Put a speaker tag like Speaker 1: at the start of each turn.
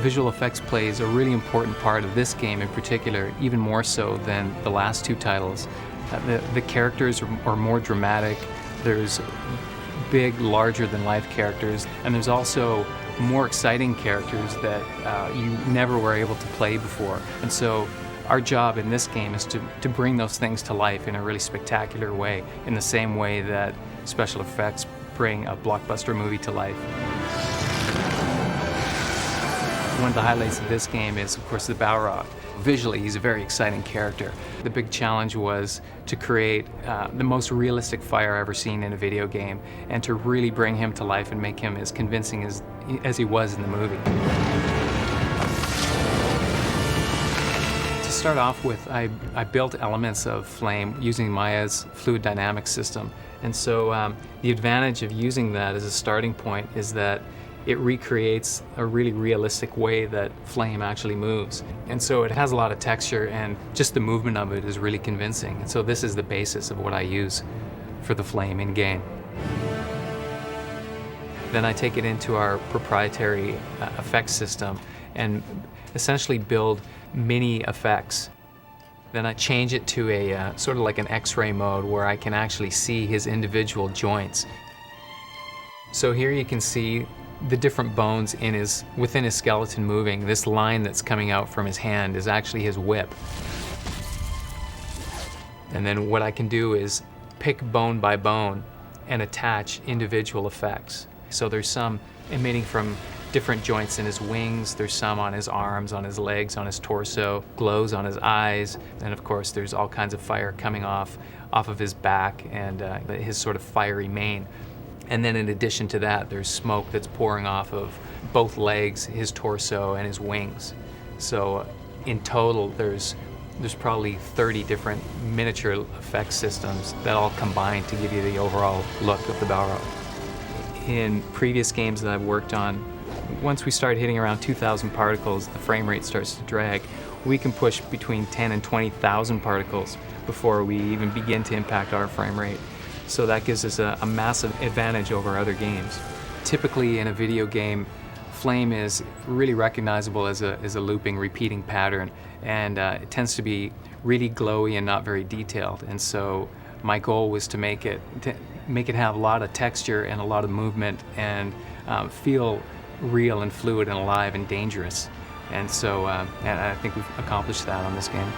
Speaker 1: Visual effects plays a really important part of this game in particular, even more so than the last two titles. The characters are more dramatic, there's big, larger-than-life characters, and there's also more exciting characters that you never were able to play before. And so our job in this game is to bring those things to life in a really spectacular way, in the same way that special effects bring a blockbuster movie to life. One of the highlights of this game is, of course, the Balrog. Visually, he's a very exciting character. The big challenge was to create the most realistic fire ever seen in a video game, and to really bring him to life and make him as convincing as he was in the movie. To start off with, I built elements of Flame using Maya's fluid dynamics system. And so the advantage of using that as a starting point is that it recreates a really realistic way that Flame actually moves. And so it has a lot of texture, and just the movement of it is really convincing. And so this is the basis of what I use for the Flame in-game. Then I take it into our proprietary effects system and essentially build mini effects. Then I change it to a sort of like an X-ray mode where I can actually see his individual joints. So here you can see the different bones within his skeleton moving. This line that's coming out from his hand is actually his whip. And then what I can do is pick bone by bone and attach individual effects. So there's some emitting from different joints in his wings, there's some on his arms, on his legs, on his torso, glows on his eyes, and of course there's all kinds of fire coming off of his back and his sort of fiery mane. And then in addition to that, there's smoke that's pouring off of both legs, his torso, and his wings. So in total, there's probably 30 different miniature effect systems that all combine to give you the overall look of the Balrog. In previous games that I've worked on, once we start hitting around 2,000 particles, the frame rate starts to drag. We can push between 10 and 20,000 particles before we even begin to impact our frame rate. So that gives us a massive advantage over other games. Typically in a video game, Flame is really recognizable as a looping, repeating pattern, and it tends to be really glowy and not very detailed. And so my goal was to make it have a lot of texture and a lot of movement and feel real and fluid and alive and dangerous. And so and I think we've accomplished that on this game.